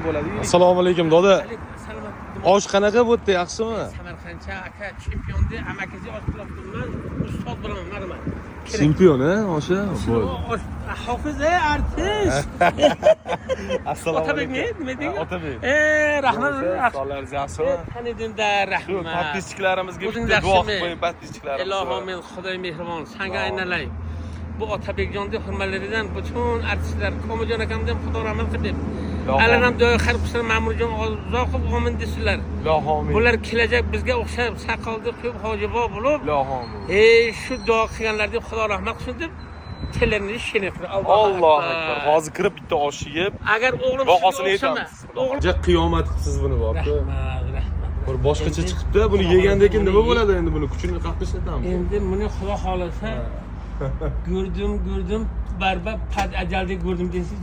bo'ladi. Assalomu alaykum doda. Salomat. Osh qanaqa bo'pti, yaxshimi? Samarqandcha aka chempionni amaki osh qilib turman. Ustoz bilan marhamat. Chempion, oshi. Hofiz artist. Assalomu Otabekmi? Nima deydi? Otabek. Rahmat. Sonlaringiz yaxshimi? Tanidimda Shu rahmat. podpischiklarimizga O'zing bitta duo yaxshimi? qilib qo'ying podpischilarimiz. Ilohim men Xudoy mehribon, senga aynalay. Bu Otabekjonning hurmatlaridan butun artistlar, Komijon akamdan Xudo rahmat qilib. Allanam duo xayr qilsin, Ma'murjon Uzoqov omin desinlar. Ilohim. Bular kelajak bizga o'xshab saqolda qo'yib hojibo bo'lib, Ilohim. shu duo qilganlarga Xudo rahmat qilsin deb tillarni shini qilib Allohu akbar. Hozir kirib bitta osh yeb, agar o'g'lim boqasini aytamiz. Ja qiyomat siz buni borku. rahmat. Bir boshqacha chiqibdi. Buni yegandan keyin nima bo'ladi endi buni kuchini qilib ishlatamiz. Endi buni Xudo xolasa ko'rdim, barbab pad ajaldek ko'rdim deysiz.